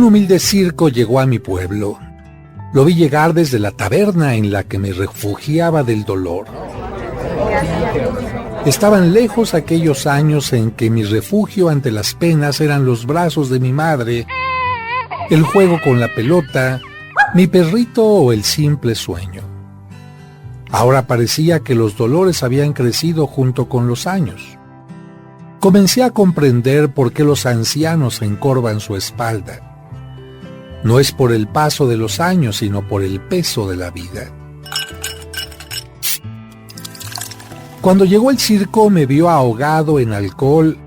Un humilde circo llegó a mi pueblo. Lo vi llegar desde la taberna en la que me refugiaba del dolor. Estaban lejos aquellos años en que mi refugio ante las penas eran los brazos de mi madre, el juego con la pelota, mi perrito o el simple sueño. Ahora parecía que los dolores habían crecido junto con los años. Comencé a comprender por qué los ancianos encorvan su espalda. No es por el paso de los años, sino por el peso de la vida. Cuando llegó el circo me vio ahogado en alcohol,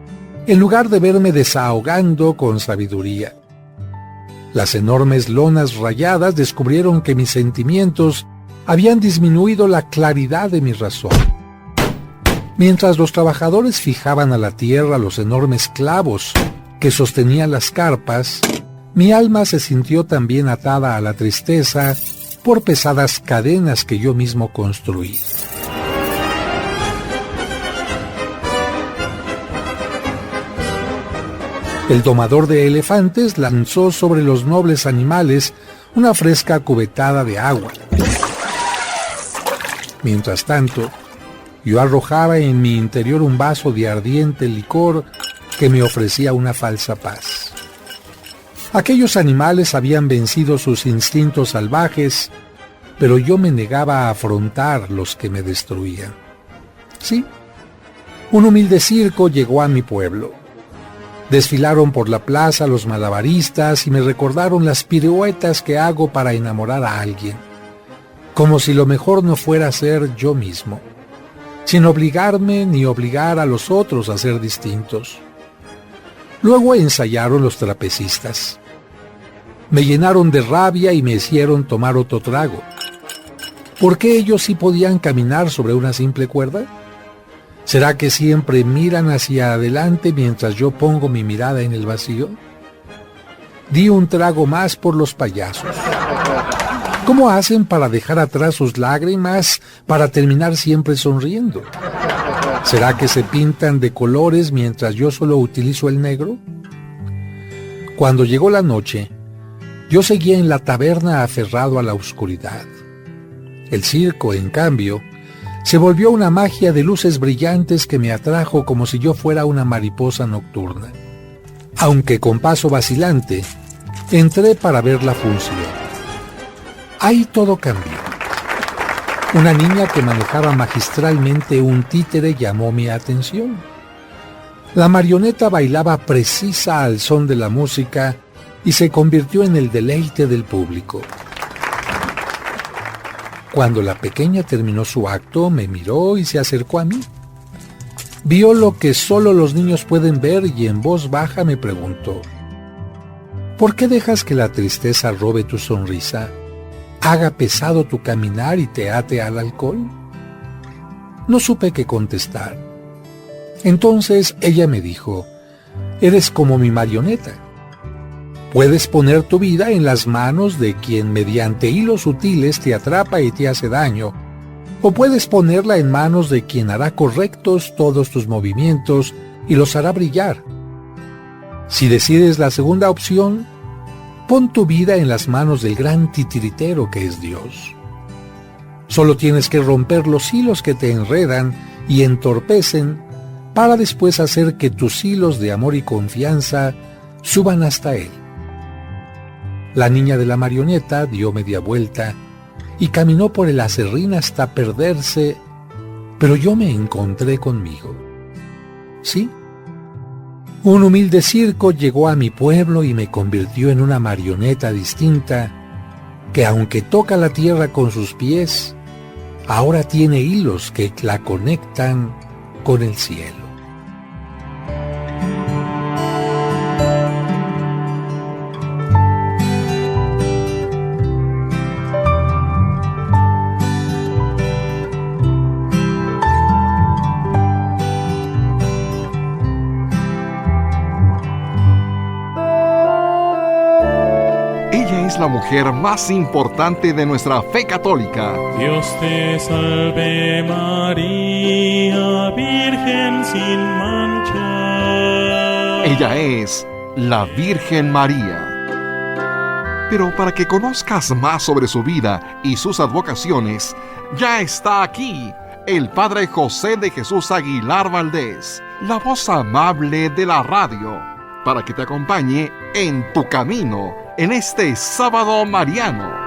en lugar de verme desahogando con sabiduría. Las enormes lonas rayadas descubrieron que mis sentimientos habían disminuido la claridad de mi razón. Mientras los trabajadores fijaban a la tierra los enormes clavos que sostenían las carpas, mi alma se sintió también atada a la tristeza por pesadas cadenas que yo mismo construí. El domador de elefantes lanzó sobre los nobles animales una fresca cubetada de agua. Mientras tanto, yo arrojaba en mi interior un vaso de ardiente licor que me ofrecía una falsa paz. Aquellos animales habían vencido sus instintos salvajes, pero yo me negaba a afrontar los que me destruían. Sí, un humilde circo llegó a mi pueblo. Desfilaron por la plaza los malabaristas y me recordaron las piruetas que hago para enamorar a alguien, como si lo mejor no fuera ser yo mismo, sin obligarme ni obligar a los otros a ser distintos. Luego ensayaron los trapecistas. Me llenaron de rabia y me hicieron tomar otro trago. ¿Por qué ellos sí podían caminar sobre una simple cuerda? ¿Será que siempre miran hacia adelante mientras yo pongo mi mirada en el vacío? Di un trago más por los payasos. ¿Cómo hacen para dejar atrás sus lágrimas para terminar siempre sonriendo? ¿Será que se pintan de colores mientras yo solo utilizo el negro? Cuando llegó la noche, yo seguía en la taberna aferrado a la oscuridad. El circo, en cambio, se volvió una magia de luces brillantes que me atrajo como si yo fuera una mariposa nocturna. Aunque con paso vacilante, entré para ver la función. Ahí todo cambió. Una niña que manejaba magistralmente un títere llamó mi atención. La marioneta bailaba precisa al son de la música y se convirtió en el deleite del público. Cuando la pequeña terminó su acto, me miró y se acercó a mí. Vio lo que solo los niños pueden ver y en voz baja me preguntó: ¿por qué dejas que la tristeza robe tu sonrisa, haga pesado tu caminar y te ate al alcohol? No supe qué contestar. Entonces ella me dijo: eres como mi marioneta. Puedes poner tu vida en las manos de quien mediante hilos sutiles te atrapa y te hace daño, o puedes ponerla en manos de quien hará correctos todos tus movimientos y los hará brillar. Si decides la segunda opción, pon tu vida en las manos del gran titiritero que es Dios. Solo tienes que romper los hilos que te enredan y entorpecen para después hacer que tus hilos de amor y confianza suban hasta Él. La niña de la marioneta dio media vuelta y caminó por el acerrín hasta perderse, pero yo me encontré conmigo. Sí, un humilde circo llegó a mi pueblo y me convirtió en una marioneta distinta que, aunque toca la tierra con sus pies, ahora tiene hilos que la conectan con el cielo. La mujer más importante de nuestra fe católica. Dios te salve María, Virgen sin mancha. Ella es la Virgen María. Pero para que conozcas más sobre su vida y sus advocaciones, ya está aquí el Padre José de Jesús Aguilar Valdés, la voz amable de la radio, para que te acompañe en tu camino en este sábado mariano.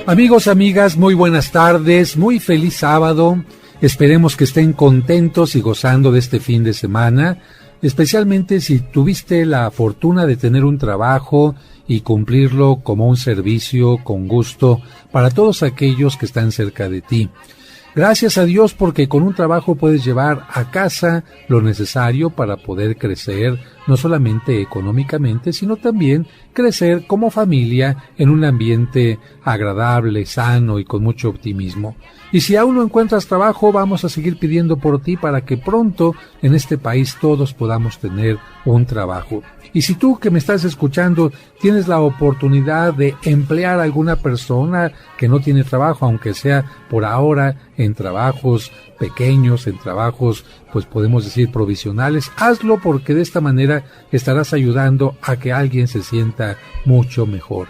Amigos, amigas, muy buenas tardes, muy feliz sábado. Esperemos que estén contentos y gozando de este fin de semana, especialmente si tuviste la fortuna de tener un trabajo y cumplirlo como un servicio con gusto para todos aquellos que están cerca de ti. Gracias a Dios porque con un trabajo puedes llevar a casa lo necesario para poder crecer, no solamente económicamente, sino también crecer como familia en un ambiente agradable, sano y con mucho optimismo. Y si aún no encuentras trabajo, vamos a seguir pidiendo por ti para que pronto en este país todos podamos tener un trabajo. Y si tú que me estás escuchando tienes la oportunidad de emplear a alguna persona que no tiene trabajo, aunque sea por ahora en trabajos pequeños, en trabajos, pues podemos decir provisionales, hazlo porque de esta manera estarás ayudando a que alguien se sienta mucho mejor.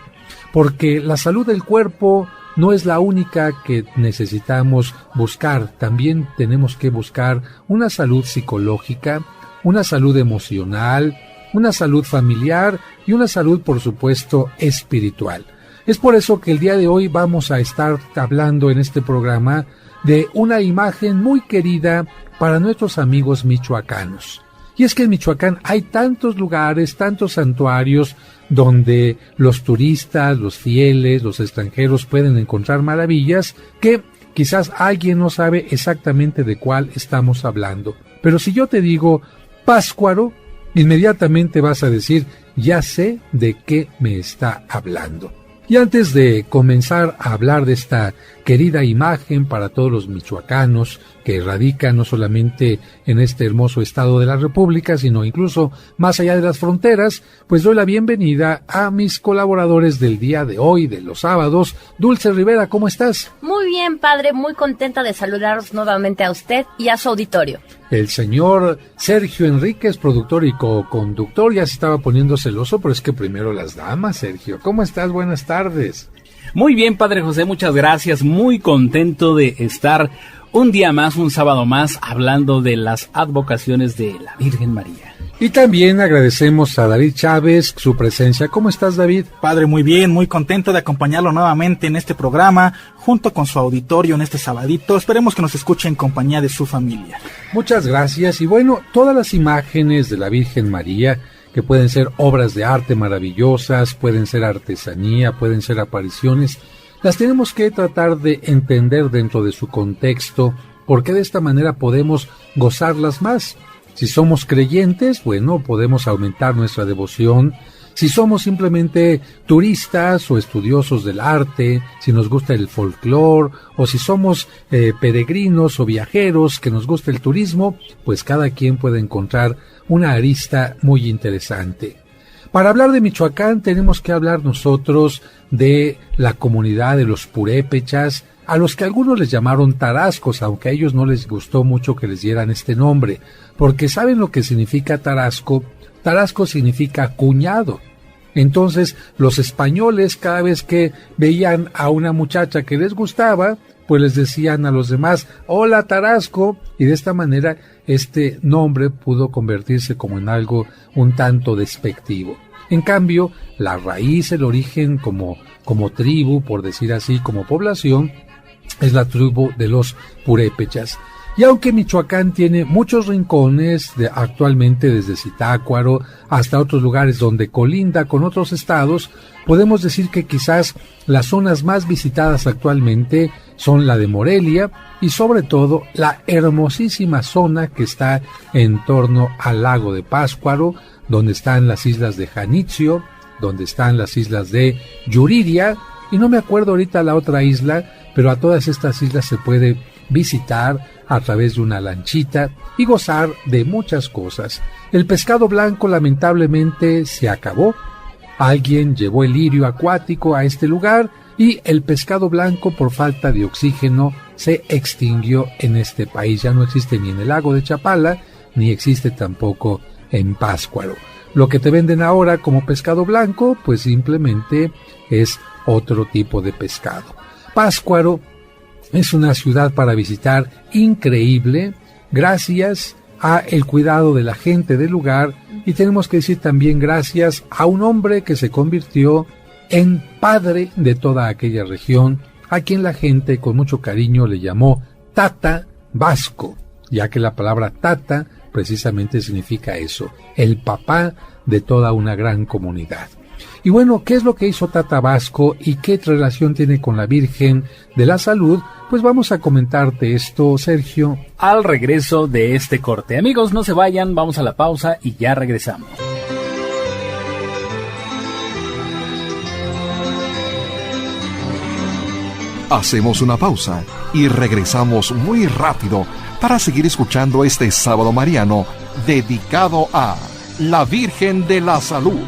Porque la salud del cuerpo no es la única que necesitamos buscar, también tenemos que buscar una salud psicológica, una salud emocional, una salud familiar y una salud, por supuesto, espiritual. Es por eso que el día de hoy vamos a estar hablando en este programa de una imagen muy querida para nuestros amigos michoacanos. Y es que en Michoacán hay tantos lugares, tantos santuarios donde los turistas, los fieles, los extranjeros pueden encontrar maravillas que quizás alguien no sabe exactamente de cuál estamos hablando. Pero si yo te digo Pátzcuaro, inmediatamente vas a decir, ya sé de qué me está hablando. Y antes de comenzar a hablar de esta querida imagen para todos los michoacanos que radican no solamente en este hermoso estado de la República, sino incluso más allá de las fronteras, pues doy la bienvenida a mis colaboradores del día de hoy, de los sábados. Dulce Rivera, ¿cómo estás? Muy bien, padre, muy contenta de saludaros nuevamente a usted y a su auditorio. El señor Sergio Enríquez, productor y co-conductor, ya se estaba poniendo celoso, pero es que primero las damas, Sergio. ¿Cómo estás? Buenas tardes. Muy bien, padre José, muchas gracias. Muy contento de estar un día más, un sábado más, hablando de las advocaciones de la Virgen María. Y también agradecemos a David Chávez su presencia. ¿Cómo estás, David? Padre, muy bien, muy contento de acompañarlo nuevamente en este programa, junto con su auditorio en este sabadito. Esperemos que nos escuche en compañía de su familia. Muchas gracias. Y bueno, todas las imágenes de la Virgen María, que pueden ser obras de arte maravillosas, pueden ser artesanía, pueden ser apariciones, las tenemos que tratar de entender dentro de su contexto, porque de esta manera podemos gozarlas más. Si somos creyentes, bueno, podemos aumentar nuestra devoción. Si somos simplemente turistas o estudiosos del arte, si nos gusta el folclore, o si somos peregrinos o viajeros que nos gusta el turismo, pues cada quien puede encontrar una arista muy interesante. Para hablar de Michoacán tenemos que hablar nosotros de la comunidad de los purépechas, a los que algunos les llamaron tarascos, aunque a ellos no les gustó mucho que les dieran este nombre, porque ¿saben lo que significa tarasco? Tarasco significa cuñado. Entonces, los españoles, cada vez que veían a una muchacha que les gustaba, pues les decían a los demás, hola Tarasco, y de esta manera este nombre pudo convertirse como en algo un tanto despectivo. En cambio, la raíz, el origen como tribu, por decir así, como población, es la tribu de los purépechas. Y aunque Michoacán tiene muchos rincones, actualmente desde Zitácuaro hasta otros lugares donde colinda con otros estados, podemos decir que quizás las zonas más visitadas actualmente son la de Morelia y sobre todo la hermosísima zona que está en torno al lago de Pátzcuaro, donde están las islas de Janitzio, donde están las islas de Yuriria, y no me acuerdo ahorita la otra isla, pero a todas estas islas se puede visitar a través de una lanchita y gozar de muchas cosas. El pescado blanco lamentablemente se acabó. Alguien llevó el lirio acuático a este lugar y el pescado blanco, por falta de oxígeno, se extinguió en este país. Ya no existe ni en el lago de Chapala, ni existe tampoco en Pátzcuaro. Lo que te venden ahora como pescado blanco, pues simplemente es otro tipo de pescado. Pátzcuaro es una ciudad para visitar increíble, gracias a el cuidado de la gente del lugar, y tenemos que decir también gracias a un hombre que se convirtió en padre de toda aquella región, a quien la gente con mucho cariño le llamó Tata Vasco, ya que la palabra Tata precisamente significa eso, el papá de toda una gran comunidad. Y bueno, ¿qué es lo que hizo Tata Vasco y qué relación tiene con la Virgen de la Salud? Pues vamos a comentarte esto, Sergio, al regreso de este corte. Amigos, no se vayan, vamos a la pausa y ya regresamos. Hacemos una pausa y regresamos muy rápido para seguir escuchando este sábado mariano dedicado a la Virgen de la Salud.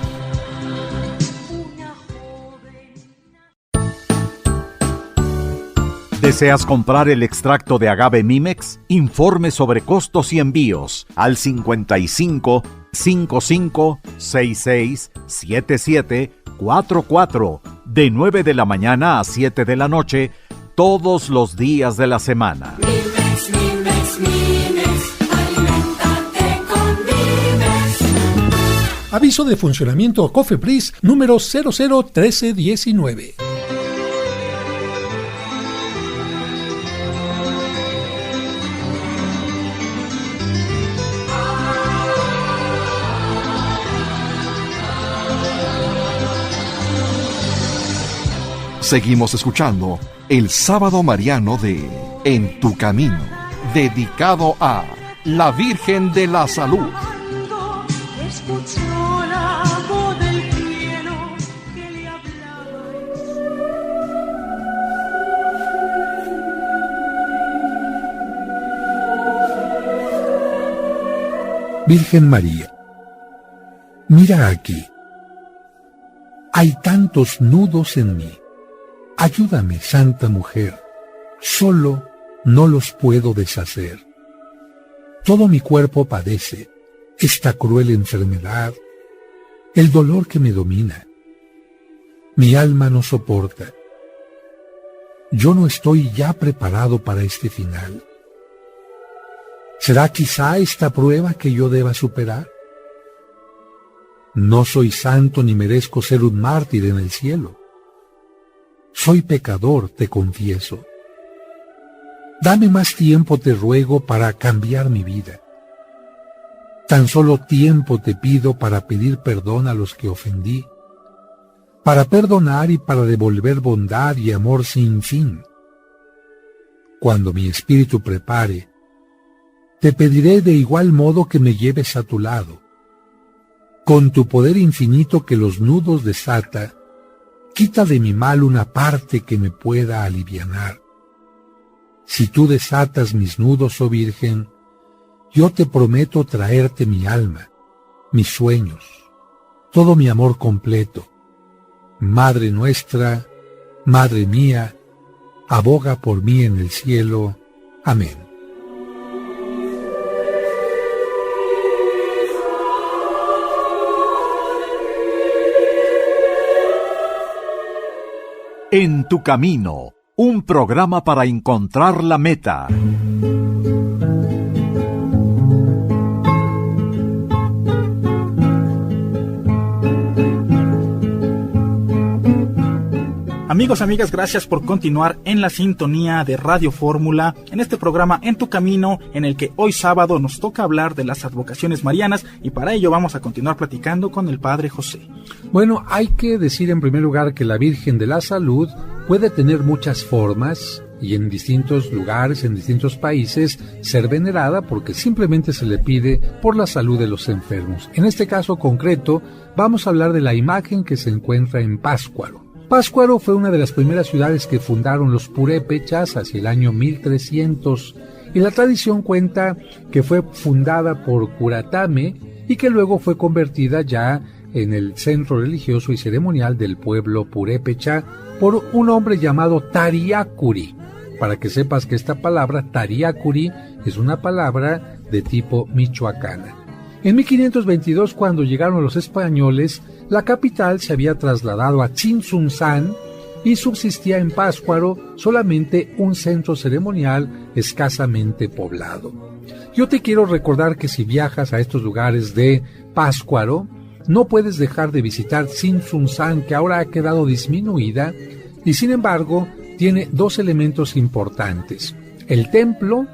¿Deseas comprar el extracto de agave Mimex? Informe sobre costos y envíos al 55 55 66 77 44 de 9 de la mañana a 7 de la noche todos los días de la semana. Mimex, Mimex, Mimex, aliméntate con Mimex. Aviso de funcionamiento COFEPRIS número 001319. Seguimos escuchando el sábado mariano de En tu Camino, dedicado a la Virgen de la Salud. Escuchó la voz del cielo que le hablaba. Virgen María, mira aquí. Hay tantos nudos en mí. Ayúdame, Santa Mujer, solo no los puedo deshacer. Todo mi cuerpo padece esta cruel enfermedad, el dolor que me domina. Mi alma no soporta. Yo no estoy ya preparado para este final. ¿Será quizá esta prueba que yo deba superar? No soy santo ni merezco ser un mártir en el cielo. Soy pecador, te confieso. Dame más tiempo, te ruego, para cambiar mi vida. Tan solo tiempo te pido para pedir perdón a los que ofendí, para perdonar y para devolver bondad y amor sin fin. Cuando mi espíritu prepare, te pediré de igual modo que me lleves a tu lado. Con tu poder infinito que los nudos desata, quita de mi mal una parte que me pueda alivianar. Si tú desatas mis nudos, oh Virgen, yo te prometo traerte mi alma, mis sueños, todo mi amor completo. Madre nuestra, Madre mía, aboga por mí en el cielo. Amén. En tu Camino, un programa para encontrar la meta. Amigos, amigas, gracias por continuar en la sintonía de Radio Fórmula, en este programa En tu Camino, en el que hoy sábado nos toca hablar de las advocaciones marianas, y para ello vamos a continuar platicando con el Padre José. Bueno, hay que decir en primer lugar que la Virgen de la Salud puede tener muchas formas y en distintos lugares, en distintos países, ser venerada porque simplemente se le pide por la salud de los enfermos. En este caso concreto, vamos a hablar de la imagen que se encuentra en Pátzcuaro. Pátzcuaro fue una de las primeras ciudades que fundaron los purépechas hacia el año 1300, y la tradición cuenta que fue fundada por Curatame y que luego fue convertida ya en el centro religioso y ceremonial del pueblo purépecha por un hombre llamado Tariacuri. Para que sepas que esta palabra, Tariacuri, es una palabra de tipo michoacana. En 1522, cuando llegaron los españoles, la capital se había trasladado a Tzintzuntzan y subsistía en Pátzcuaro solamente un centro ceremonial escasamente poblado. Yo te quiero recordar que si viajas a estos lugares de Pátzcuaro, no puedes dejar de visitar Tzintzuntzan, que ahora ha quedado disminuida, y sin embargo tiene dos elementos importantes: el templo,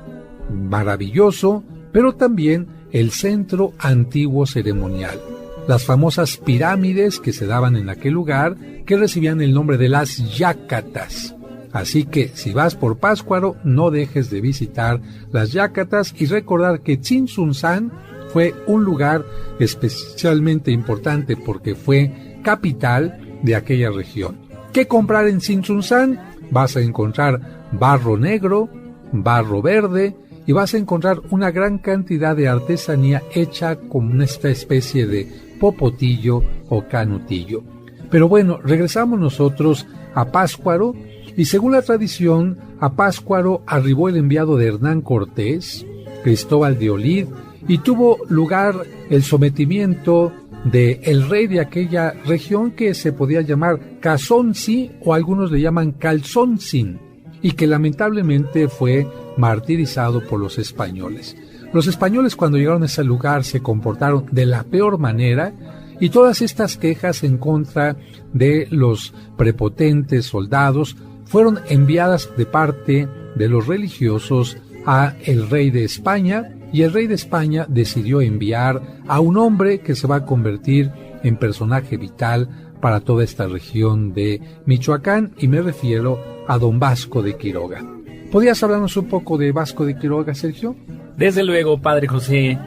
maravilloso, pero también el centro antiguo ceremonial, las famosas pirámides que se daban en aquel lugar, que recibían el nombre de las yácatas. Así que si vas por Pátzcuaro, no dejes de visitar las yácatas y recordar que Tzintzuntzan fue un lugar especialmente importante porque fue capital de aquella región. ¿Qué comprar en Tzintzuntzan? Vas a encontrar barro negro, barro verde, y vas a encontrar una gran cantidad de artesanía hecha con esta especie de popotillo o canutillo. Pero bueno, regresamos nosotros a Pátzcuaro, y según la tradición, a Pátzcuaro arribó el enviado de Hernán Cortés, Cristóbal de Olid, y tuvo lugar el sometimiento del rey de aquella región, que se podía llamar Cazonzi, o algunos le llaman Calzoncin, y que lamentablemente fue martirizado por los españoles. Los españoles, cuando llegaron a ese lugar, se comportaron de la peor manera, y todas estas quejas en contra de los prepotentes soldados fueron enviadas de parte de los religiosos a el rey de España, y el rey de España decidió enviar a un hombre que se va a convertir en personaje vital para toda esta región de Michoacán, y me refiero a don Vasco de Quiroga. ¿Podrías hablarnos un poco de Vasco de Quiroga, Sergio? Desde luego, padre José.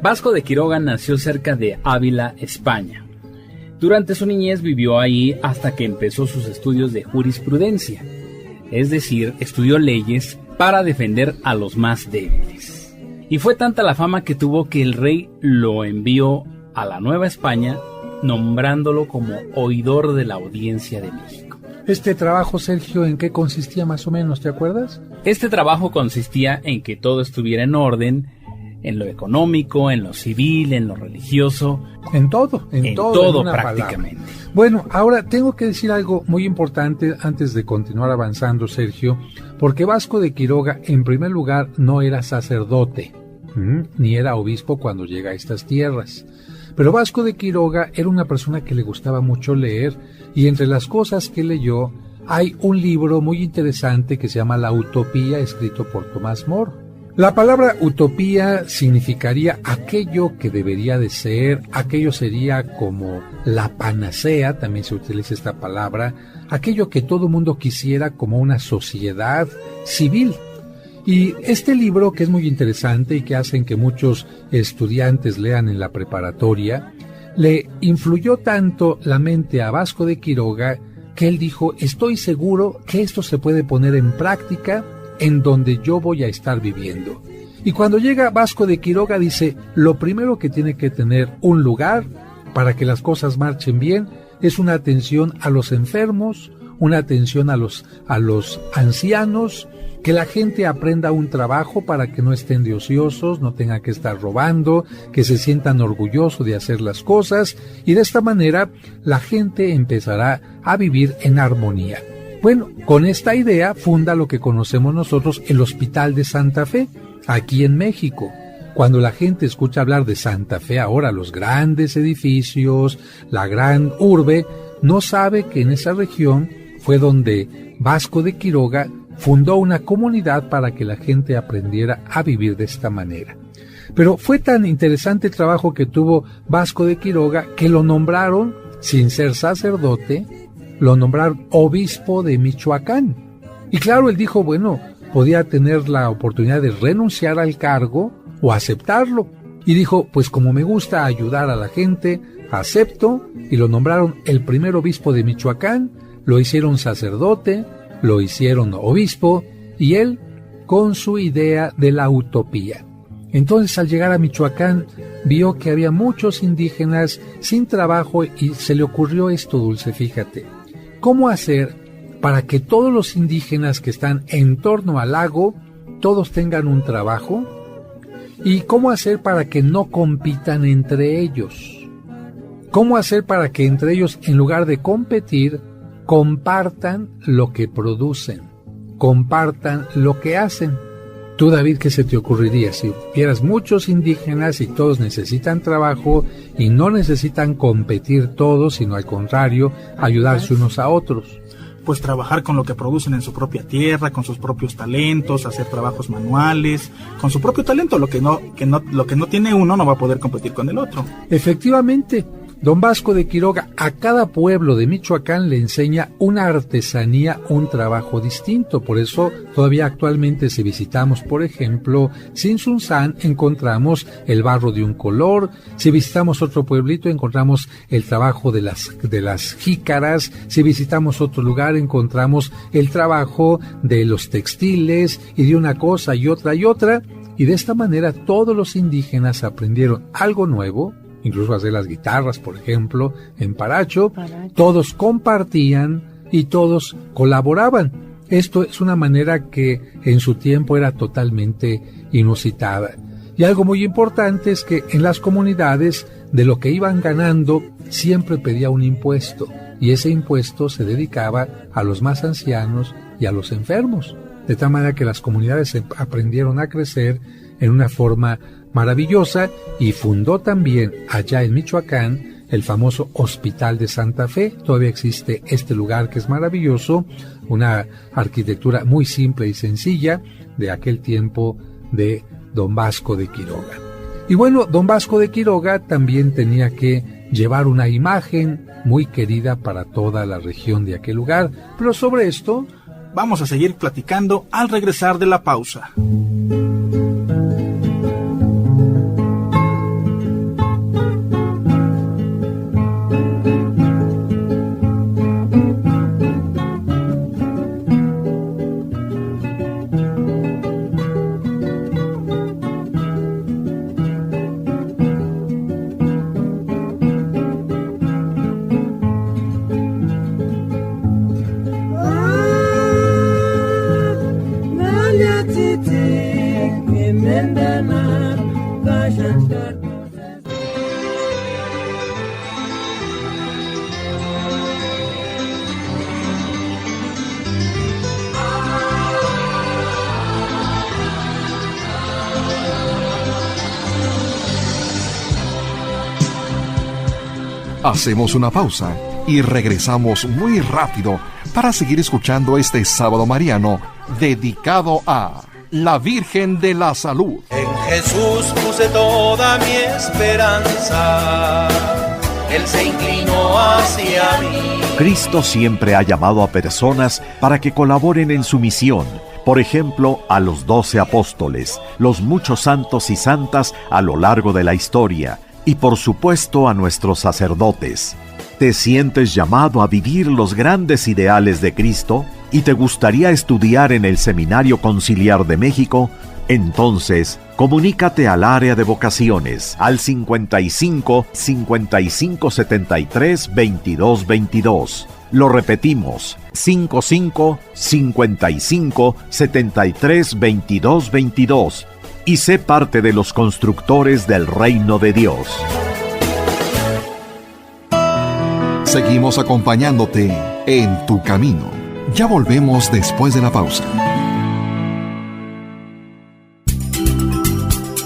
Vasco de Quiroga nació cerca de Ávila, España. Durante su niñez vivió ahí hasta que empezó sus estudios de jurisprudencia, es decir, estudió leyes para defender a los más débiles. Y fue tanta la fama que tuvo que el rey lo envió a la Nueva España, nombrándolo como oidor de la Audiencia de México. Este trabajo, Sergio, ¿en qué consistía más o menos? ¿Te acuerdas? Este trabajo consistía en que todo estuviera en orden, en lo económico, en lo civil, en lo religioso. En todo prácticamente. Palabra. Bueno, ahora tengo que decir algo muy importante antes de continuar avanzando, Sergio, porque Vasco de Quiroga, en primer lugar, no era sacerdote, ni era obispo cuando llega a estas tierras. Pero Vasco de Quiroga era una persona que le gustaba mucho leer, y entre las cosas que leyó hay un libro muy interesante que se llama La Utopía, escrito por Tomás More. La palabra utopía significaría aquello que debería de ser, aquello sería como la panacea, también se utiliza esta palabra, aquello que todo mundo quisiera como una sociedad civil. Y este libro, que es muy interesante y que hacen que muchos estudiantes lean en la preparatoria, le influyó tanto la mente a Vasco de Quiroga que él dijo: estoy seguro que esto se puede poner en práctica en donde yo voy a estar viviendo. Y cuando llega Vasco de Quiroga dice, lo primero que tiene que tener un lugar para que las cosas marchen bien es una atención a los enfermos, una atención a los ancianos, que la gente aprenda un trabajo para que no estén de ociosos, no tengan que estar robando, que se sientan orgullosos de hacer las cosas, y de esta manera la gente empezará a vivir en armonía. Bueno, con esta idea funda lo que conocemos nosotros el Hospital de Santa Fe, aquí en México. Cuando la gente escucha hablar de Santa Fe ahora, los grandes edificios, la gran urbe, no sabe que en esa región fue donde Vasco de Quiroga fundó una comunidad para que la gente aprendiera a vivir de esta manera. Pero fue tan interesante el trabajo que tuvo Vasco de Quiroga que lo nombraron, sin ser sacerdote, lo nombraron obispo de Michoacán. Y claro, él dijo, bueno, podía tener la oportunidad de renunciar al cargo o aceptarlo. Y dijo, pues como me gusta ayudar a la gente, acepto, y lo nombraron el primer obispo de Michoacán, lo hicieron sacerdote, lo hicieron obispo, y él con su idea de la utopía. Entonces, al llegar a Michoacán, vio que había muchos indígenas sin trabajo y se le ocurrió esto, Dulce, fíjate. ¿Cómo hacer para que todos los indígenas que están en torno al lago, todos tengan un trabajo? ¿Y cómo hacer para que no compitan entre ellos? ¿Cómo hacer para que entre ellos, en lugar de competir, compartan lo que producen, compartan lo que hacen? Tú, David, ¿qué se te ocurriría si hubieras muchos indígenas y todos necesitan trabajo y no necesitan competir todos, sino al contrario, ayudarse unos a otros? Pues trabajar con lo que producen en su propia tierra, con sus propios talentos, hacer trabajos manuales, con su propio talento. Lo que no tiene uno no va a poder competir con el otro. Efectivamente, don Vasco de Quiroga a cada pueblo de Michoacán le enseña una artesanía, un trabajo distinto. Por eso todavía actualmente, si visitamos, por ejemplo, Tzintzuntzán, encontramos el barro de un color. Si visitamos otro pueblito, encontramos el trabajo de las jícaras. Si visitamos otro lugar, encontramos el trabajo de los textiles y de una cosa y otra y otra. Y de esta manera todos los indígenas aprendieron algo nuevo, incluso hacer las guitarras, por ejemplo, en Paracho. Todos compartían y todos colaboraban. Esto es una manera que en su tiempo era totalmente inusitada. Y algo muy importante es que en las comunidades, de lo que iban ganando, siempre pedía un impuesto, y ese impuesto se dedicaba a los más ancianos y a los enfermos. De tal manera que las comunidades aprendieron a crecer en una forma maravillosa, y fundó también allá en Michoacán el famoso Hospital de Santa Fe. Todavía existe este lugar que es maravilloso, una arquitectura muy simple y sencilla de aquel tiempo de don Vasco de Quiroga. Y bueno, don Vasco de Quiroga también tenía que llevar una imagen muy querida para toda la región de aquel lugar, pero sobre esto vamos a seguir platicando al regresar de la pausa. Hacemos una pausa y regresamos muy rápido para seguir escuchando este sábado mariano dedicado a la Virgen de la Salud. En Jesús puse toda mi esperanza, Él se inclinó hacia mí. Cristo siempre ha llamado a personas para que colaboren en su misión. Por ejemplo, a los 12 apóstoles, los muchos santos y santas a lo largo de la historia, y por supuesto a nuestros sacerdotes. ¿Te sientes llamado a vivir los grandes ideales de Cristo y te gustaría estudiar en el Seminario Conciliar de México? Entonces, comunícate al área de vocaciones al 55 55 73 22 22. Lo repetimos, 55 55 73 22 22. Y sé parte de los constructores del reino de Dios. Seguimos acompañándote en tu camino. Ya volvemos después de la pausa.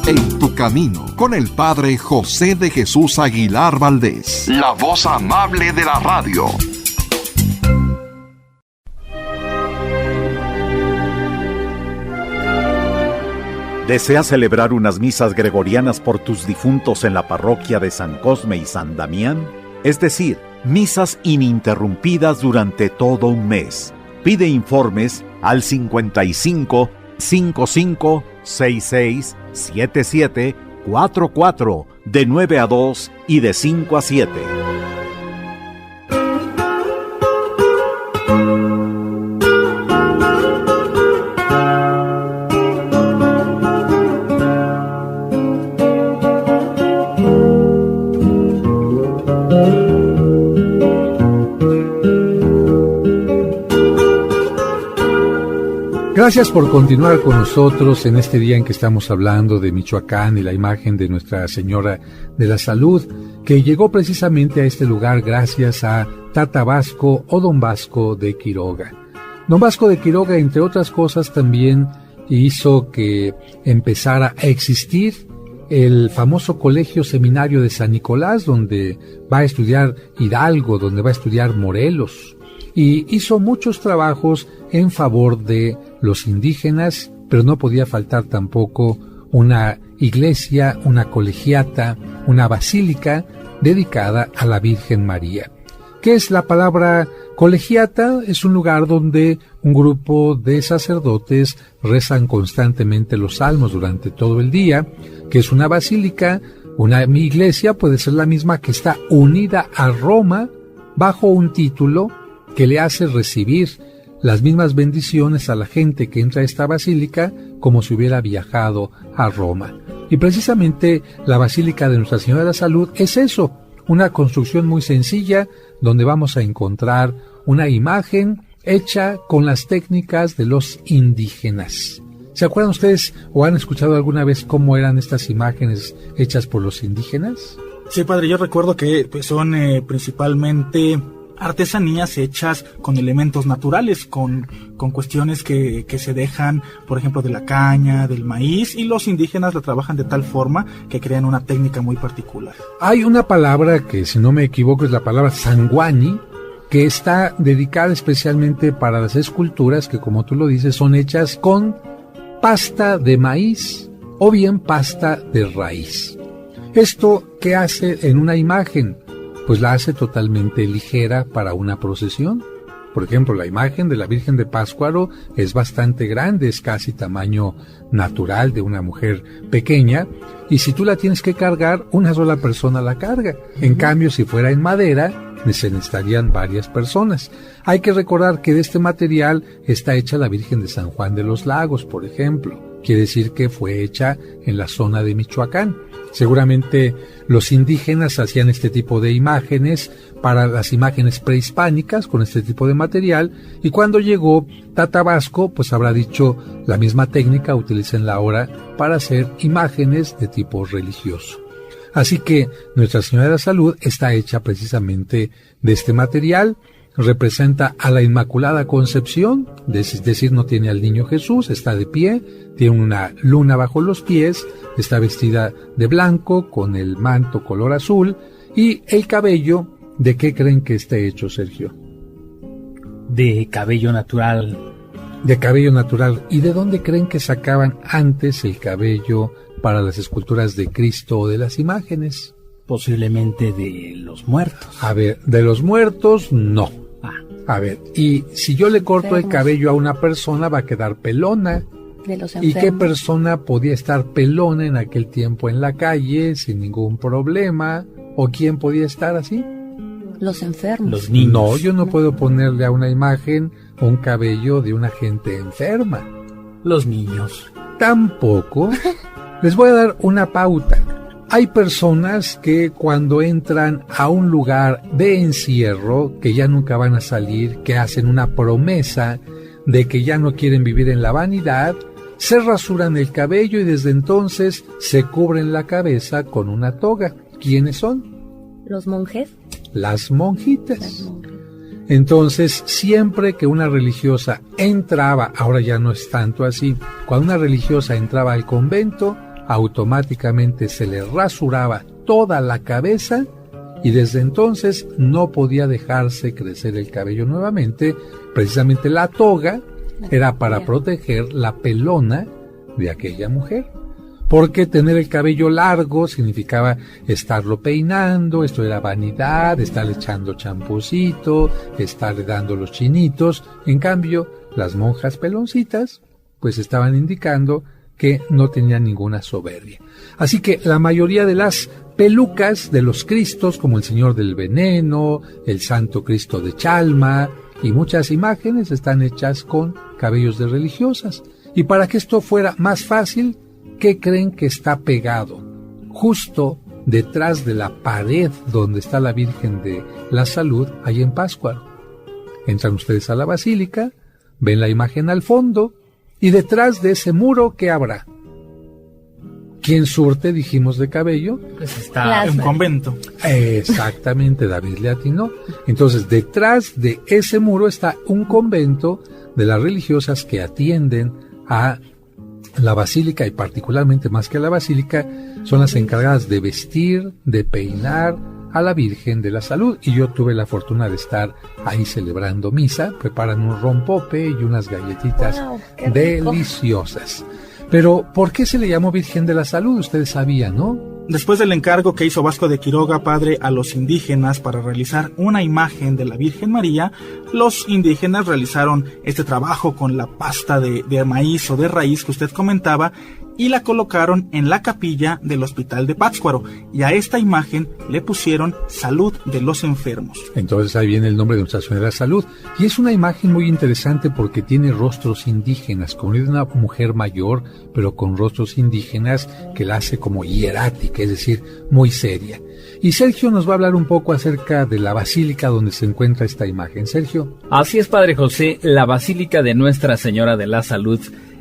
En tu camino, con el Padre José de Jesús Aguilar Valdés, la voz amable de la radio. ¿Deseas celebrar unas misas gregorianas por tus difuntos en la parroquia de San Cosme y San Damián? Es decir, misas ininterrumpidas durante todo un mes. Pide informes al 55 55 66 77 44 de 9 a 2 y de 5 a 7. Gracias por continuar con nosotros en este día en que estamos hablando de Michoacán y la imagen de Nuestra Señora de la Salud, que llegó precisamente a este lugar gracias a Tata Vasco o Don Vasco de Quiroga. Don Vasco de Quiroga, entre otras cosas, también hizo que empezara a existir el famoso Colegio Seminario de San Nicolás, donde va a estudiar Hidalgo, donde va a estudiar Morelos, y hizo muchos trabajos en favor de los indígenas, pero no podía faltar tampoco una iglesia, una colegiata, una basílica dedicada a la Virgen María. ¿Qué es la palabra colegiata? Es un lugar donde un grupo de sacerdotes rezan constantemente los salmos durante todo el día. ¿Qué es una basílica? Una iglesia puede ser la misma que está unida a Roma bajo un título que le hace recibir las mismas bendiciones a la gente que entra a esta basílica como si hubiera viajado a Roma. Y precisamente la Basílica de Nuestra Señora de la Salud es eso, una construcción muy sencilla donde vamos a encontrar una imagen hecha con las técnicas de los indígenas. ¿Se acuerdan ustedes o han escuchado alguna vez cómo eran estas imágenes hechas por los indígenas? Sí, padre, yo recuerdo que son principalmente artesanías hechas con elementos naturales, con cuestiones que se dejan, por ejemplo, de la caña, del maíz, y los indígenas la trabajan de tal forma que crean una técnica muy particular. Hay una palabra que, si no me equivoco, es la palabra sanguani, que está dedicada especialmente para las esculturas que, como tú lo dices, son hechas con pasta de maíz o bien pasta de raíz. ¿Esto qué hace en una imagen? Pues la hace totalmente ligera para una procesión. Por ejemplo, la imagen de la Virgen de Pátzcuaro es bastante grande, es casi tamaño natural de una mujer pequeña, y si tú la tienes que cargar, una sola persona la carga. En cambio, si fuera en madera, se necesitarían varias personas. Hay que recordar que de este material está hecha la Virgen de San Juan de los Lagos, por ejemplo. Quiere decir que fue hecha en la zona de Michoacán. Seguramente los indígenas hacían este tipo de imágenes para las imágenes prehispánicas con este tipo de material, y cuando llegó Tata Vasco, pues habrá dicho la misma técnica utilícenla ahora para hacer imágenes de tipo religioso. Así que Nuestra Señora de la Salud está hecha precisamente de este material. Representa a la Inmaculada Concepción, es decir, no tiene al niño Jesús, está de pie, tiene una luna bajo los pies, está vestida de blanco con el manto color azul, y el cabello, ¿de qué creen que esté hecho, Sergio? De cabello natural. De cabello natural. ¿Y de dónde creen que sacaban antes el cabello para las esculturas de Cristo o de las imágenes? Posiblemente de los muertos. A ver, de los muertos, no. A ver, y si yo le corto el cabello a una persona, va a quedar pelona. De los ¿Y qué persona podía estar pelona en aquel tiempo en la calle sin ningún problema? ¿O quién podía estar así? Los enfermos. Los niños. No, yo no puedo ponerle a una imagen un cabello de una gente enferma. Los niños. Tampoco. Les voy a dar una pauta. Hay personas que cuando entran a un lugar de encierro, que ya nunca van a salir, que hacen una promesa de que ya no quieren vivir en la vanidad, se rasuran el cabello y desde entonces se cubren la cabeza con una toga. ¿Quiénes son? ¿Los monjes? Las monjitas. Entonces, siempre que una religiosa entraba, ahora ya no es tanto así, cuando una religiosa entraba al convento, automáticamente se le rasuraba toda la cabeza y desde entonces no podía dejarse crecer el cabello nuevamente. Precisamente la toga era para proteger la pelona de aquella mujer, porque tener el cabello largo significaba estarlo peinando, esto era vanidad, estarle echando champucito, estarle dando los chinitos. En cambio, las monjas peloncitas pues estaban indicando que no tenían ninguna soberbia. Así que la mayoría de las pelucas de los Cristos, como el Señor del Veneno, el Santo Cristo de Chalma y muchas imágenes, están hechas con cabellos de religiosas. Y para que esto fuera más fácil, ¿qué creen que está pegado? Justo detrás de la pared donde está la Virgen de la Salud, ahí en Pátzcuaro. Entran ustedes a la basílica, ven la imagen al fondo, Y detrás de ese muro, ¿qué habrá? ¿Quién surte, dijimos, de cabello? Pues está Un convento. Exactamente, David le atinó. Entonces, detrás de ese muro está un convento de las religiosas que atienden a la basílica, y particularmente más que a la basílica, son las encargadas de vestir, de peinar a la Virgen de la Salud. Y yo tuve la fortuna de estar ahí celebrando misa. Preparan un rompope y unas galletitas Wow, qué rico. deliciosas. Pero, ¿por qué se le llamó Virgen de la Salud? Ustedes sabían, ¿no? Después del encargo que hizo Vasco de Quiroga, padre, a los indígenas para realizar una imagen de la Virgen María, los indígenas realizaron este trabajo con la pasta de maíz o de raíz que usted comentaba y la colocaron en la capilla del hospital de Pátzcuaro, y a esta imagen le pusieron Salud de los Enfermos. Entonces ahí viene el nombre de Nuestra Señora de la Salud. Y es una imagen muy interesante porque tiene rostros indígenas, como de una mujer mayor, pero con rostros indígenas que la hace como hierática, es decir, muy seria. Y Sergio nos va a hablar un poco acerca de la basílica donde se encuentra esta imagen. Sergio. Así es, Padre José, la Basílica de Nuestra Señora de la Salud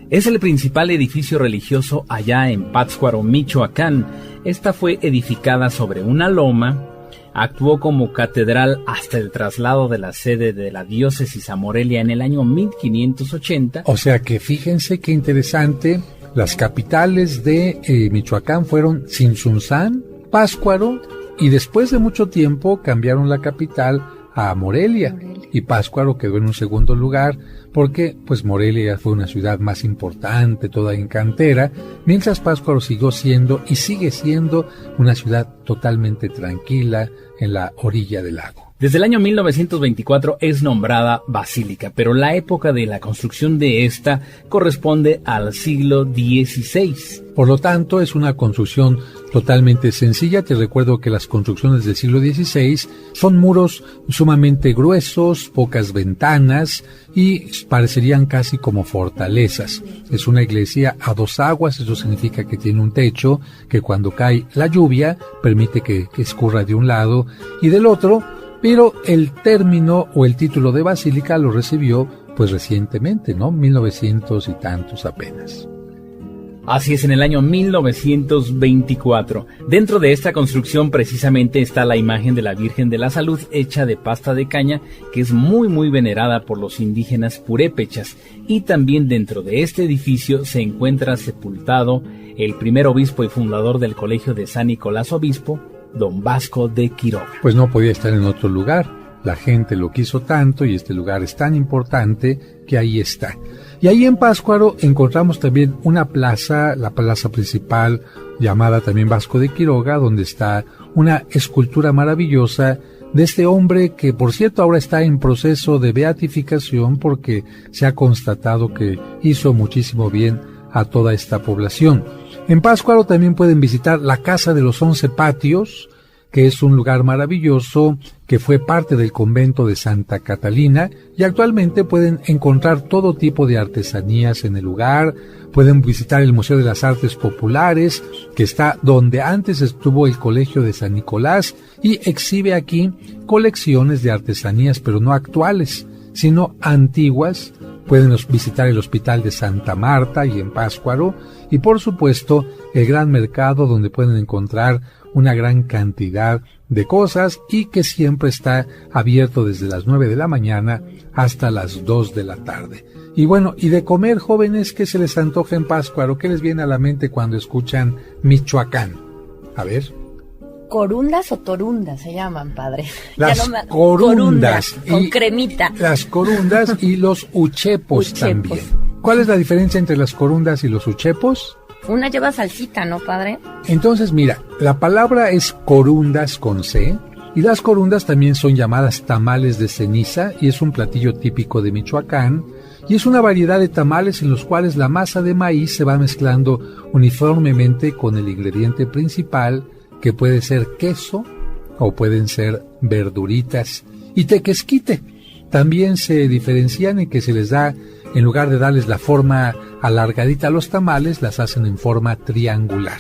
es el principal edificio religioso allá en Pátzcuaro, Michoacán. Esta fue edificada sobre una loma, actuó como catedral hasta el traslado de la sede de la diócesis a Morelia en el año 1580. O sea que fíjense qué interesante, las capitales de Michoacán fueron Tzintzuntzán, Pátzcuaro, y después de mucho tiempo cambiaron la capital a Morelia. Y Pátzcuaro quedó en un segundo lugar porque pues Morelia ya fue una ciudad más importante, toda en cantera, mientras Pátzcuaro siguió siendo y sigue siendo una ciudad totalmente tranquila en la orilla del lago. Desde el año 1924 es nombrada basílica, pero la época de la construcción de esta corresponde al siglo XVI. Por lo tanto, es una construcción totalmente sencilla. Te recuerdo que las construcciones del siglo XVI son muros sumamente gruesos, pocas ventanas y parecerían casi como fortalezas. Es una iglesia a dos aguas, eso significa que tiene un techo que cuando cae la lluvia permite que escurra de un lado y del otro. Pero el término o el título de basílica lo recibió pues recientemente, ¿no? 1900 y tantos apenas. Así es, en el año 1924. Dentro de esta construcción precisamente está la imagen de la Virgen de la Salud hecha de pasta de caña, que es muy venerada por los indígenas purépechas. Y también dentro de este edificio se encuentra sepultado el primer obispo y fundador del Colegio de San Nicolás Obispo, don Vasco de Quiroga. Pues no podía estar en otro lugar. La gente lo quiso tanto y este lugar es tan importante que ahí está. Y ahí en Pátzcuaro encontramos también una plaza, la plaza principal llamada también Vasco de Quiroga, donde está una escultura maravillosa de este hombre que, por cierto, ahora está en proceso de beatificación porque se ha constatado que hizo muchísimo bien a toda esta población. En Pátzcuaro también pueden visitar la Casa de los 11 Patios, que es un lugar maravilloso que fue parte del convento de Santa Catalina, y actualmente pueden encontrar todo tipo de artesanías en el lugar. Pueden visitar el Museo de las Artes Populares, que está donde antes estuvo el Colegio de San Nicolás, y exhibe aquí colecciones de artesanías, pero no actuales, sino antiguas. Pueden visitar el Hospital de Santa Marta y en Pátzcuaro, y por supuesto el gran mercado donde pueden encontrar una gran cantidad de cosas y que siempre está abierto desde las 9 de la mañana hasta las 2 de la tarde. Y bueno, y de comer, jóvenes, ¿qué se les antoja en Pátzcuaro? ¿Qué les viene a la mente cuando escuchan Michoacán? A ver. Corundas o torundas se llaman, padre. Las corundas. Con cremita. Las corundas y los uchepos también. ¿Cuál es la diferencia entre las corundas y los uchepos? Una lleva salsita, ¿no, padre? Entonces, mira, la palabra es corundas con C, y las corundas también son llamadas tamales de ceniza, y es un platillo típico de Michoacán, y es una variedad de tamales en los cuales la masa de maíz se va mezclando uniformemente con el ingrediente principal, que puede ser queso o pueden ser verduritas, y tequesquite. También se diferencian en que se les da, en lugar de darles la forma alargadita a los tamales, las hacen en forma triangular.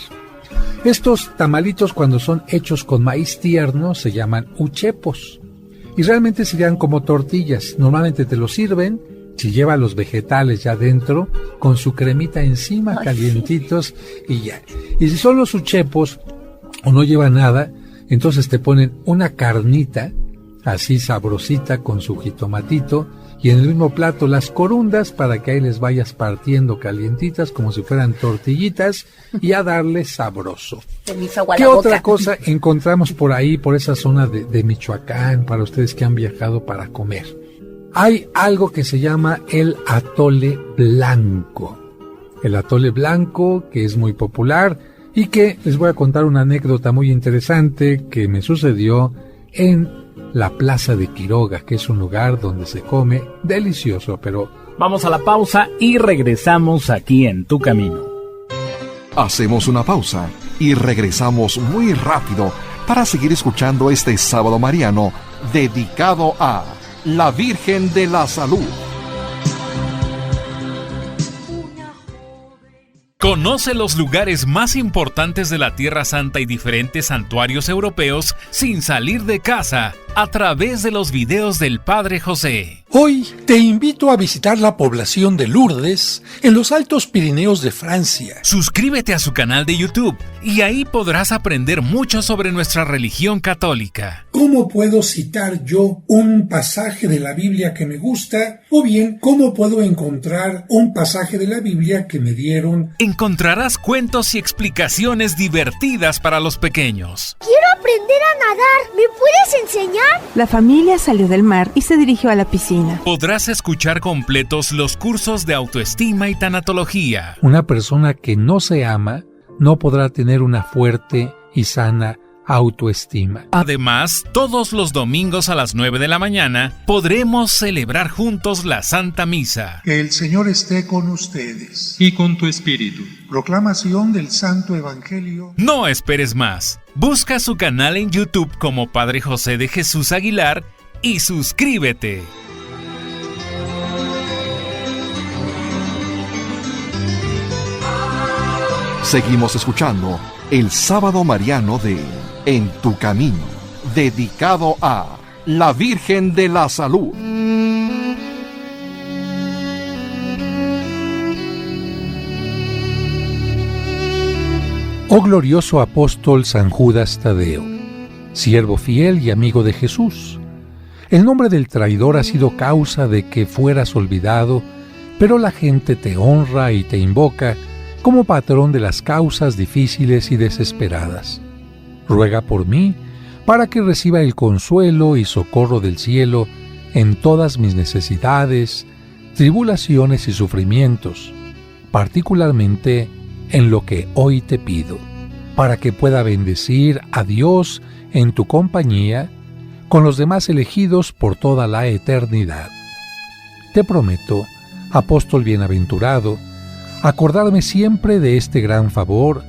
Estos tamalitos, cuando son hechos con maíz tierno, se llaman uchepos, y realmente serían como tortillas. Normalmente te los sirven Si lleva los vegetales ya dentro, con su cremita encima, calientitos, y ya. Y si son los uchepos, o no lleva nada, entonces te ponen una carnita, así sabrosita, con su jitomatito, y en el mismo plato las corundas, para que ahí les vayas partiendo calientitas, como si fueran tortillitas, y a darle sabroso. ¿Qué otra cosa encontramos por ahí, por esa zona de Michoacán, para ustedes que han viajado para comer? Hay algo que se llama el atole blanco. El atole blanco, que es muy popular, y que les voy a contar una anécdota muy interesante que me sucedió en la Plaza de Quiroga, que es un lugar donde se come delicioso, pero... Vamos a la pausa y regresamos aquí en Tu Camino. Hacemos una pausa y regresamos muy rápido para seguir escuchando este sábado mariano dedicado a la Virgen de la Salud. Conoce los lugares más importantes de la Tierra Santa y diferentes santuarios europeos sin salir de casa a través de los videos del Padre José. Hoy te invito a visitar la población de Lourdes en los Altos Pirineos de Francia. Suscríbete a su canal de YouTube y ahí podrás aprender mucho sobre nuestra religión católica. ¿Cómo puedo citar yo un pasaje de la Biblia que me gusta? O bien, ¿cómo puedo encontrar un pasaje de la Biblia que me dieron? Encontrarás cuentos y explicaciones divertidas para los pequeños. ¡Quiero aprender a nadar! ¿Me puedes enseñar? La familia salió del mar y se dirigió a la piscina. Podrás escuchar completos los cursos de autoestima y tanatología. Una persona que no se ama no podrá tener una fuerte y sana autoestima. Además, todos los domingos a las 9 de la mañana podremos celebrar juntos la Santa Misa. Que el Señor esté con ustedes. Y con tu espíritu. Proclamación del Santo Evangelio. No esperes más. Busca su canal en YouTube como Padre José de Jesús Aguilar y suscríbete. Seguimos escuchando el sábado mariano de En Tu Camino, dedicado a la Virgen de la Salud. Oh glorioso apóstol San Judas Tadeo, siervo fiel y amigo de Jesús, el nombre del traidor ha sido causa de que fueras olvidado, pero la gente te honra y te invoca como patrón de las causas difíciles y desesperadas. Ruega por mí, para que reciba el consuelo y socorro del cielo en todas mis necesidades, tribulaciones y sufrimientos, particularmente en lo que hoy te pido, para que pueda bendecir a Dios en tu compañía, con los demás elegidos por toda la eternidad. Te prometo, apóstol bienaventurado, acordarme siempre de este gran favor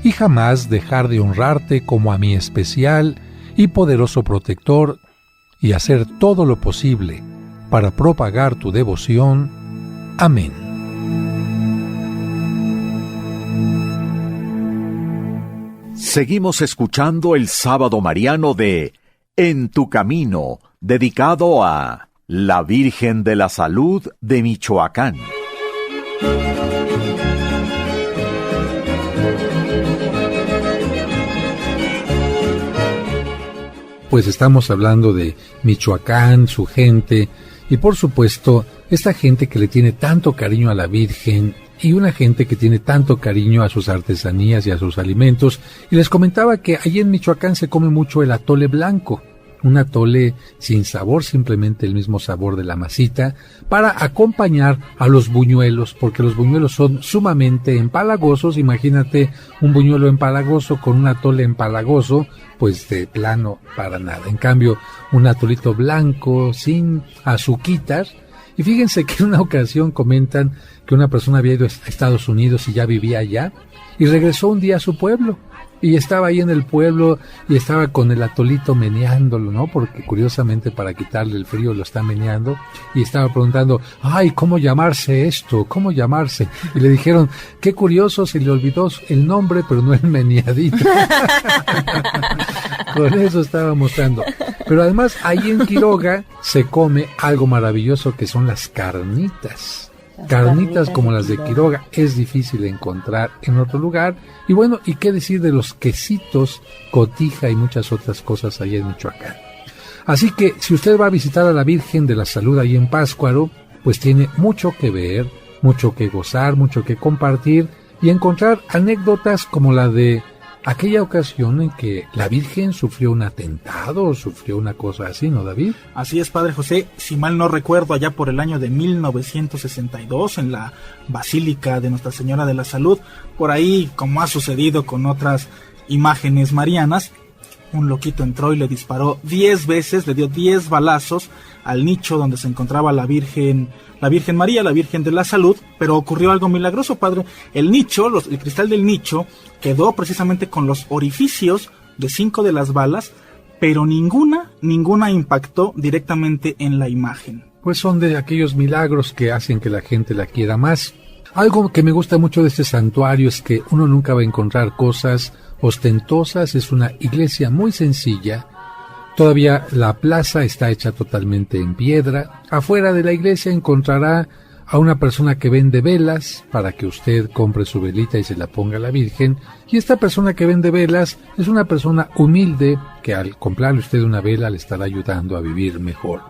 y jamás dejar de honrarte como a mi especial y poderoso protector y hacer todo lo posible para propagar tu devoción. Amén. Seguimos escuchando el sábado mariano de En Tu Camino, dedicado a la Virgen de la Salud de Michoacán. Pues estamos hablando de Michoacán, su gente, y por supuesto, esta gente que le tiene tanto cariño a la Virgen, y una gente que tiene tanto cariño a sus artesanías y a sus alimentos. Y les comentaba que allí en Michoacán se come mucho el atole blanco, un atole sin sabor, simplemente el mismo sabor de la masita, para acompañar a los buñuelos, porque los buñuelos son sumamente empalagosos. Imagínate un buñuelo empalagoso con un atole empalagoso, pues de plano para nada. En cambio, un atolito blanco, sin azuquitar. Y fíjense que en una ocasión comentan que una persona había ido a Estados Unidos y ya vivía allá, y regresó un día a su pueblo, y estaba ahí en el pueblo, y estaba con el atolito meneándolo, ¿no? Porque curiosamente para quitarle el frío lo está meneando, y estaba preguntando, ay, ¿cómo llamarse esto? ¿Cómo llamarse? Y le dijeron, qué curioso, se le olvidó el nombre, pero no el meneadito. Con eso estaba mostrando. Pero además ahí en Quiroga se come algo maravilloso que son las carnitas. Carnitas como las de Quiroga es difícil encontrar en otro lugar. Y bueno, ¿y qué decir de los quesitos, cotija y muchas otras cosas allá en Michoacán? Así que si usted va a visitar a la Virgen de la Salud ahí en Pátzcuaro, pues tiene mucho que ver, mucho que gozar, mucho que compartir y encontrar anécdotas como la de aquella ocasión en que la Virgen sufrió un atentado o sufrió una cosa así, ¿no, David? Así es, Padre José. Si mal no recuerdo, allá por el año de 1962, en la Basílica de Nuestra Señora de la Salud, por ahí, como ha sucedido con otras imágenes marianas, un loquito entró y le disparó 10 veces, le dio 10 balazos al nicho donde se encontraba la Virgen María, la Virgen de la Salud, pero ocurrió algo milagroso, Padre. El nicho, el cristal del nicho, quedó precisamente con los orificios de 5 de las balas, pero ninguna impactó directamente en la imagen. Pues son de aquellos milagros que hacen que la gente la quiera más. Algo que me gusta mucho de este santuario es que uno nunca va a encontrar cosas ostentosas, es una iglesia muy sencilla. Todavía la plaza está hecha totalmente en piedra. Afuera de la iglesia encontrará a una persona que vende velas para que usted compre su velita y se la ponga a la Virgen. Y esta persona que vende velas es una persona humilde que al comprarle usted una vela le estará ayudando a vivir mejor.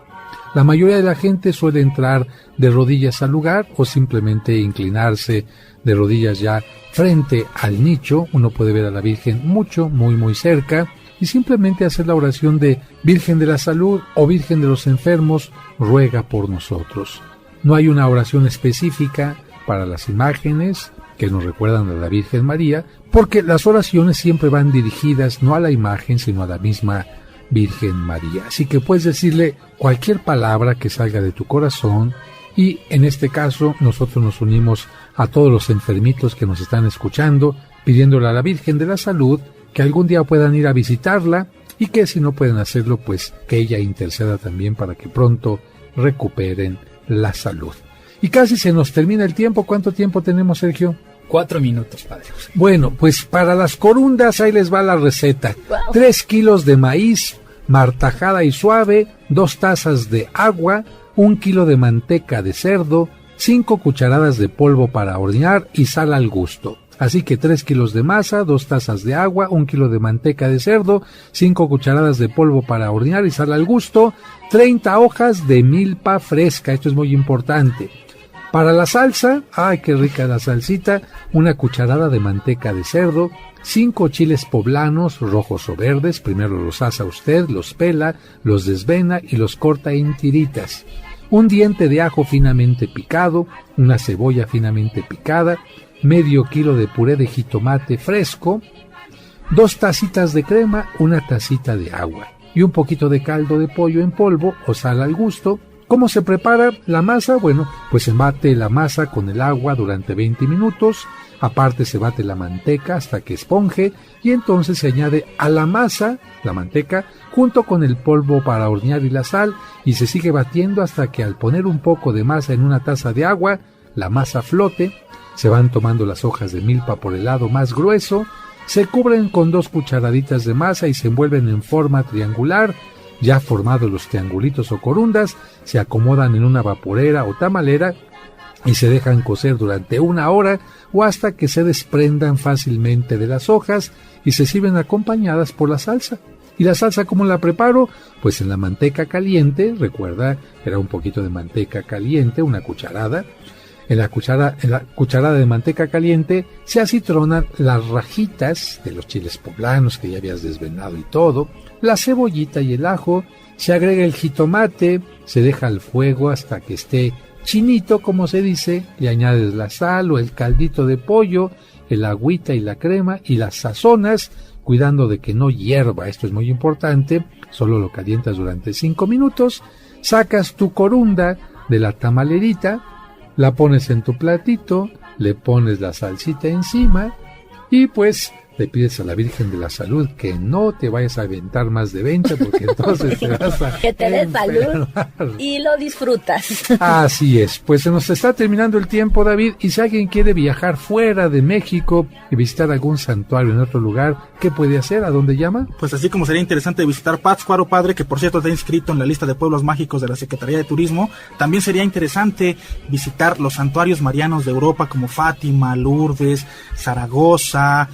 La mayoría de la gente suele entrar de rodillas al lugar o simplemente inclinarse de rodillas ya frente al nicho. Uno puede ver a la Virgen muy cerca y simplemente hacer la oración de Virgen de la Salud o Virgen de los Enfermos, ruega por nosotros. No hay una oración específica para las imágenes que nos recuerdan a la Virgen María, porque las oraciones siempre van dirigidas no a la imagen, sino a la misma Virgen María. Así que puedes decirle cualquier palabra que salga de tu corazón y en este caso nosotros nos unimos a todos los enfermitos que nos están escuchando, pidiéndole a la Virgen de la Salud que algún día puedan ir a visitarla y que si no pueden hacerlo, pues que ella interceda también para que pronto recuperen la salud. Y casi se nos termina el tiempo. ¿Cuánto tiempo tenemos, Sergio? 4 minutos, Padre José. Bueno, pues para las corundas ahí les va la receta. 3 kilos de maíz martajada y suave, 2 tazas de agua, 1 kilo de manteca de cerdo, 5 cucharadas de polvo para hornear y sal al gusto. Así que 3 kilos de masa, 2 tazas de agua, 1 kilo de manteca de cerdo, 5 cucharadas de polvo para hornear y sal al gusto, 30 hojas de milpa fresca, esto es muy importante. Para la salsa, ¡ay qué rica la salsita! 1 cucharada de manteca de cerdo, 5 chiles poblanos, rojos o verdes, primero los asa usted, los pela, los desvena y los corta en tiritas. 1 diente de ajo finamente picado, 1 cebolla finamente picada, medio kilo de puré de jitomate fresco, 2 tacitas de crema, 1 tacita de agua y un poquito de caldo de pollo en polvo o sal al gusto. ¿Cómo se prepara la masa? Bueno, pues se bate la masa con el agua durante 20 minutos, aparte se bate la manteca hasta que esponje y entonces se añade a la masa, la manteca, junto con el polvo para hornear y la sal y se sigue batiendo hasta que al poner un poco de masa en una taza de agua, la masa flote. Se van tomando las hojas de milpa por el lado más grueso, se cubren con 2 cucharaditas de masa y se envuelven en forma triangular. Ya formados los triangulitos o corundas, se acomodan en una vaporera o tamalera y se dejan cocer durante 1 hora o hasta que se desprendan fácilmente de las hojas y se sirven acompañadas por la salsa. ¿Y la salsa cómo la preparo? Pues en la manteca caliente, recuerda, era un poquito de manteca caliente, 1 cucharada. En la cucharada de manteca caliente se acitronan las rajitas de los chiles poblanos que ya habías desvenado y todo, la cebollita y el ajo, se agrega el jitomate, se deja al fuego hasta que esté chinito, como se dice, le añades la sal o el caldito de pollo, el agüita y la crema y las sazonas, cuidando de que no hierva, esto es muy importante, solo lo calientas durante 5 minutos, sacas tu corunda de la tamalerita, la pones en tu platito, le pones la salsita encima y pues le pides a la Virgen de la Salud que no te vayas a aventar más de 20, porque entonces te vas a que te dé salud enfermar. y lo disfrutas. Así es, pues se nos está terminando el tiempo, David, y si alguien quiere viajar fuera de México y visitar algún santuario en otro lugar, ¿qué puede hacer? ¿A dónde llama? Pues así como sería interesante visitar Pátzcuaro, padre, que por cierto está inscrito en la lista de pueblos mágicos de la Secretaría de Turismo, también sería interesante visitar los santuarios marianos de Europa como Fátima, Lourdes, Zaragoza,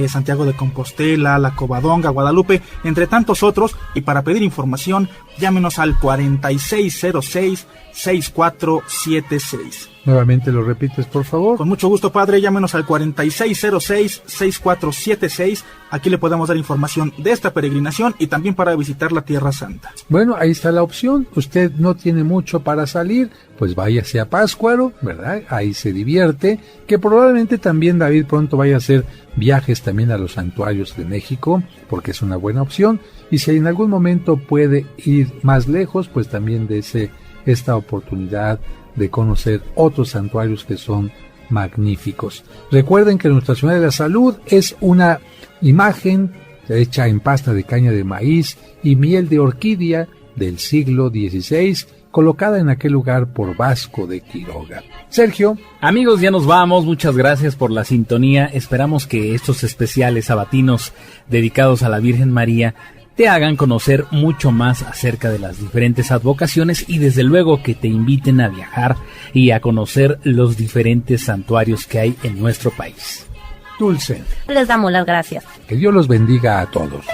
Santiago de Compostela, La Covadonga, Guadalupe, entre tantos otros. Y para pedir información, llámenos al 4606-6476. Nuevamente lo repites, por favor. Con mucho gusto, padre, llámenos al 4606-6476. Aquí le podemos dar información de esta peregrinación y también para visitar la Tierra Santa. Bueno, ahí está la opción. Usted no tiene mucho para salir, pues váyase a Pátzcuaro, ¿verdad? Ahí se divierte, que probablemente también David pronto vaya a hacer viajes también a los santuarios de México, porque es una buena opción. Y si en algún momento puede ir más lejos, pues también dése esta oportunidad de conocer otros santuarios que son magníficos. Recuerden que Nuestra Señora de la Salud es una imagen hecha en pasta de caña de maíz y miel de orquídea del siglo XVI, colocada en aquel lugar por Vasco de Quiroga. Sergio. Amigos, ya nos vamos. Muchas gracias por la sintonía. Esperamos que estos especiales sabatinos dedicados a la Virgen María te hagan conocer mucho más acerca de las diferentes advocaciones y desde luego que te inviten a viajar y a conocer los diferentes santuarios que hay en nuestro país. Dulce. Les damos las gracias. Que Dios los bendiga a todos.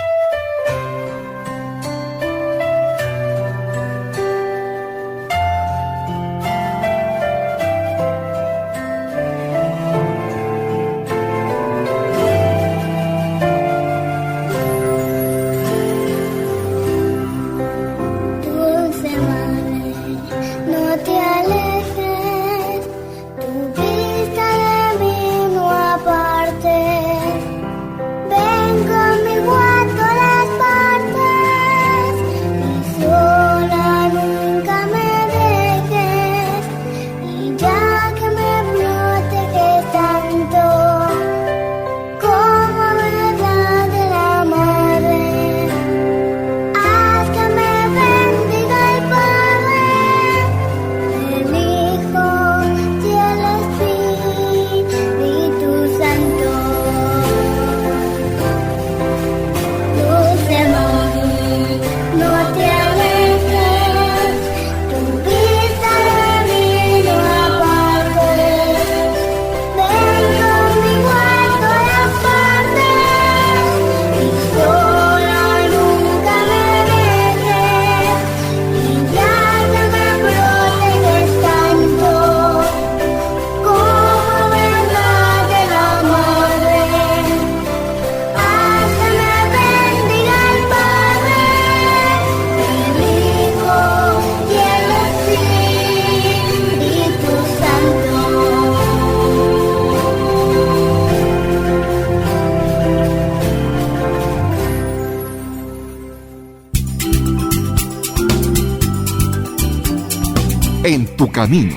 En tu camino.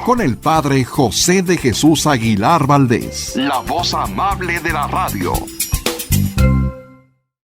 Con el Padre José de Jesús Aguilar Valdés. La voz amable de la radio.